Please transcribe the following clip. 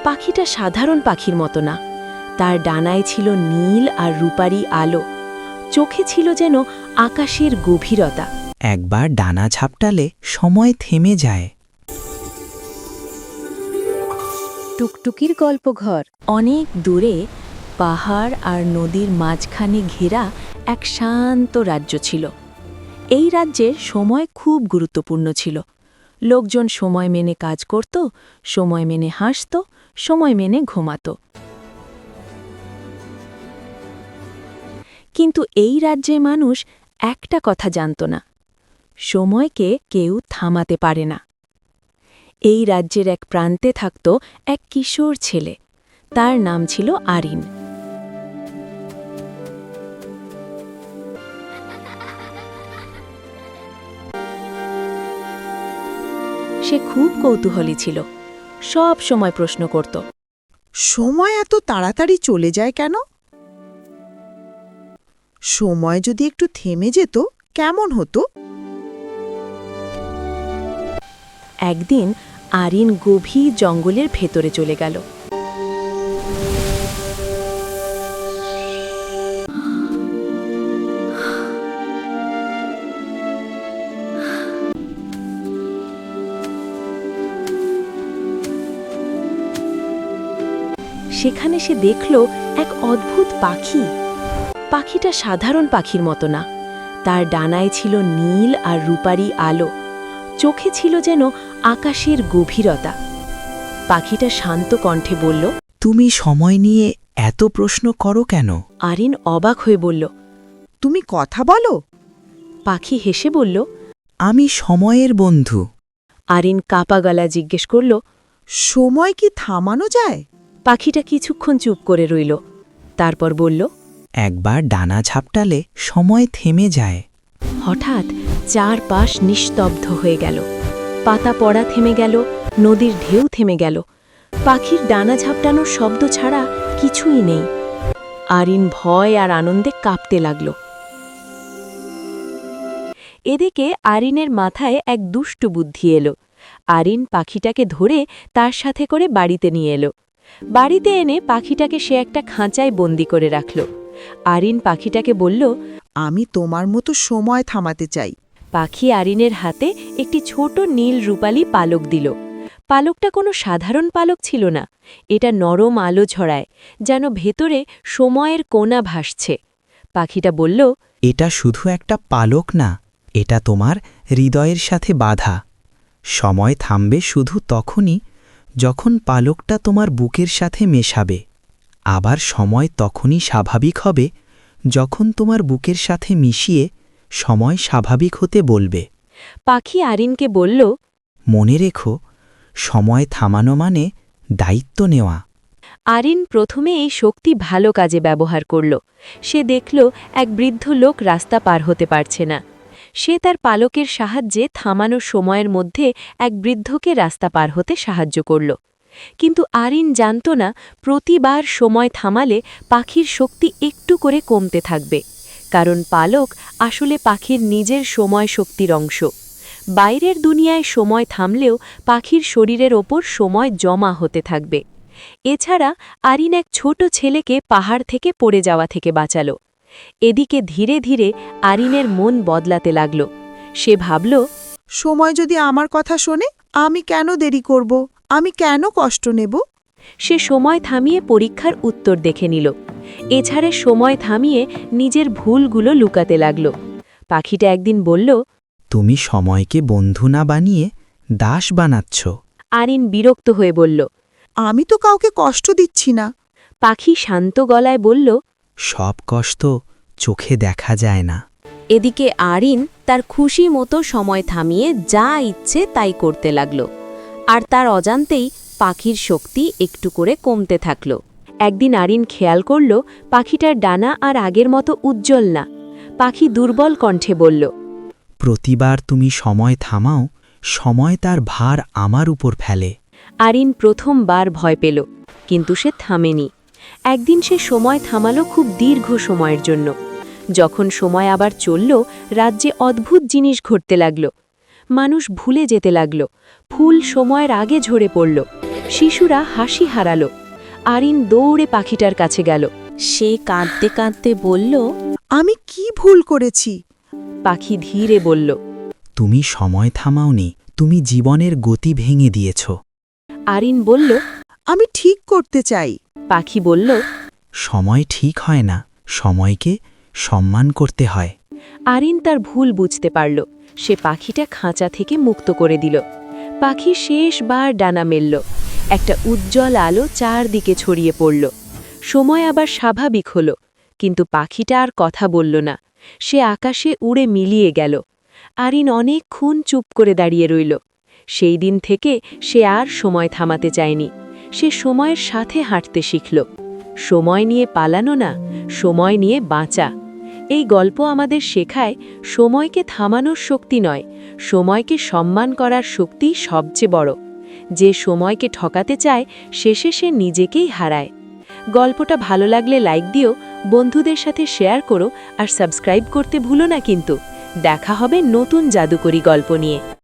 পাখিটা সাধারণ পাখির মতো না, তার ডানায় ছিল নীল আর রূপারি আলো, চোখে ছিল যেন আকাশের গভীরতা। একবার ডানা ঝাপটালে সময় থেমে যায়। টুকটুকির গল্পঘর। অনেক দূরে পাহাড় আর নদীর মাঝখানে ঘেরা এক শান্ত রাজ্য ছিল। এই রাজ্যের সময় খুব গুরুত্বপূর্ণ ছিল। লোকজন সময় মেনে কাজ করত, সময় মেনে হাসত, সময় মেনে ঘুমাত। কিন্তু এই রাজ্যে মানুষ একটা কথা জানত না, সময়কে কেউ থামাতে পারে না। এই রাজ্যের এক প্রান্তে থাকত এক কিশোর ছেলে, তার নাম ছিল আরিন। সে খুব কৌতূহলী ছিল, সব সময় প্রশ্ন করত, সময় এত তাড়াতাড়ি চলে যায় কেন? সময় যদি একটু থেমে যেত কেমন হতো? একদিন আরিন গভীর জঙ্গলের ভেতরে চলে গেল। সেখানে সে দেখল এক অদ্ভুত পাখি। পাখিটা সাধারণ পাখির মতো না, তার ডানায় ছিল নীল আর রূপারি আলো, চোখে ছিল যেন আকাশের গভীরতা। পাখিটা শান্ত কণ্ঠে বলল, তুমি সময় নিয়ে এত প্রশ্ন করো কেন? আরিন অবাক হয়ে বলল। তুমি কথা বলো? পাখি হেসে বলল। আমি সময়ের বন্ধু। আরিন কাপা গলা জিজ্ঞেস করল, সময় কি থামানো যায়? পাখিটা কিছুক্ষণ চুপ করে রইল, তারপর বলল, একবার ডানা ঝাপটালে সময় থেমে যায়। হঠাৎ চারপাশ নিস্তব্ধ হয়ে গেল। পাতা পড়া থেমে গেল, নদীর ঢেউ থেমে গেল, পাখির ডানা ঝাপটানোর শব্দ ছাড়া কিছুই নেই। আরিন ভয় আর আনন্দে কাঁপতে লাগল। এদিকে আরিনের মাথায় এক দুষ্টু বুদ্ধি এলো। আরিন পাখিটাকে ধরে তার সাথে করে বাড়িতে নিয়ে এলো। বাড়িতে এনে পাখিটাকে সে একটা খাঁচায় বন্দি করে রাখল। আরিন পাখিটাকে বলল, আমি তোমার মতো সময় থামাতে চাই। পাখি আরিনের হাতে একটি ছোট নীল রূপালী পালক দিল। পালকটা কোনো সাধারণ পালক ছিল না, এটা নরম আলো ছড়ায়, যেন ভেতরে সময়ের কোনা ভাসছে। পাখিটা বলল, এটা শুধু একটা পালক না, এটা তোমার হৃদয়ের সাথে বাঁধা। সময় থামবে শুধু তখনই যখন পালকটা তোমার বুকের সাথে মেশাবে। আবার সময় তখনই স্বাভাবিক হবে যখন তোমার বুকের সাথে মিশিয়ে সময় স্বাভাবিক হতে বলবে। পাখি আরিনকে বলল, মনে রেখো, সময় থামানো মানে দায়িত্ব নেওয়া। আরিন প্রথমে এই শক্তি ভালো কাজে ব্যবহার করল। সে দেখল এক বৃদ্ধ লোক রাস্তা পার হতে পারছে না। সে তার পালকের সাহায্যে থামানো সময়ের মধ্যে এক বৃদ্ধকে রাস্তা পার হতে সাহায্য করল। কিন্তু আরিন জানত না, প্রতিবার সময় থামালে পাখির শক্তি একটু করে কমতে থাকবে, কারণ পালক আসলে পাখির নিজের সময় শক্তির অংশ। বাইরের দুনিয়ায় সময় থামলেও পাখির শরীরের ওপর সময় জমা হতে থাকবে। এছাড়া আরিন এক ছোট ছেলেকে পাহাড় থেকে পড়ে যাওয়া থেকে বাঁচাল। এদিকে ধীরে ধীরে আরিনের মন বদলাতে লাগল। সে ভাবল, সময় যদি আমার কথা শোনে, আমি কেন দেরি করব? আমি কেন কষ্ট নেব? সে সময় থামিয়ে পরীক্ষার উত্তর দেখে নিল। এছাড়া সময় থামিয়ে নিজের ভুলগুলো লুকাতে লাগল। পাখিটা একদিন বলল, তুমি সময়কে বন্ধু না বানিয়ে দাস বানাচ্ছ। আরিন বিরক্ত হয়ে বলল, আমি তো কাউকে কষ্ট দিচ্ছি না। পাখি শান্ত গলায় বলল, সব কষ্ট চোখে দেখা যায় না। এদিকে আরিন তার খুশি মতো সময় থামিয়ে যা ইচ্ছে তাই করতে লাগল, আর তার অজান্তেই পাখির শক্তি একটু করে কমতে থাকল। একদিন আরিন খেয়াল করল পাখিটার ডানা আর আগের মতো উজ্জ্বল না। পাখি দুর্বল কণ্ঠে বলল, প্রতিবার তুমি সময় থামাও, সময় তার ভার আমার উপর ফেলে। আরিন প্রথমবার ভয় পেল, কিন্তু সে থামেনি। একদিন সে সময় থামালো খুব দীর্ঘ সময়ের জন্য। যখন সময় আবার চলল, রাজ্যে অদ্ভুত জিনিস ঘটতে লাগল। মানুষ ভুলে যেতে লাগল, ফুল সময়ের আগে ঝরে পড়ল, শিশুরা হাসি হারালো। আরিন দৌড়ে পাখিটার কাছে গেল। সে কাঁদতে কাঁদতে বলল, আমি কি ভুল করেছি? পাখি ধীরে বলল। তুমি সময় থামাওনি, তুমি জীবনের গতি ভেঙে দিয়েছ। আরিন বলল। আমি ঠিক করতে চাই। পাখি বলল। সময় ঠিক হয় না, সময়কে সম্মান করতে হয়। আরিন তার ভুল বুঝতে পারল। সে পাখিটা খাঁচা থেকে মুক্ত করে দিল। পাখি শেষবার ডানা মেলল। একটা উজ্জ্বল আলো চারদিকে ছড়িয়ে পড়ল। সময় আবার স্বাভাবিক হল, কিন্তু পাখিটা আর কথা বলল না। সে আকাশে উড়ে মিলিয়ে গেল। আরিন অনেকক্ষণ চুপ করে দাঁড়িয়ে রইল। সেই দিন থেকে সে আর সময় থামাতে চায়নি। সে সময়ের সাথে হাঁটতে শিখল। সময় নিয়ে পালানো না, সময় নিয়ে বাঁচা। এই গল্প আমাদের শেখায়, সময়কে থামানোর শক্তি নয়, সময়কে সম্মান করার শক্তি সবচেয়ে বড়। যে সময়কে ঠকাতে চায়, শেষে সে নিজেকেই হারায়। গল্পটা ভালো লাগলে লাইক দিও, বন্ধুদের সাথে শেয়ার করো আর সাবস্ক্রাইব করতে ভুলো না কিন্তু। দেখা হবে নতুন জাদুকরি গল্প নিয়ে।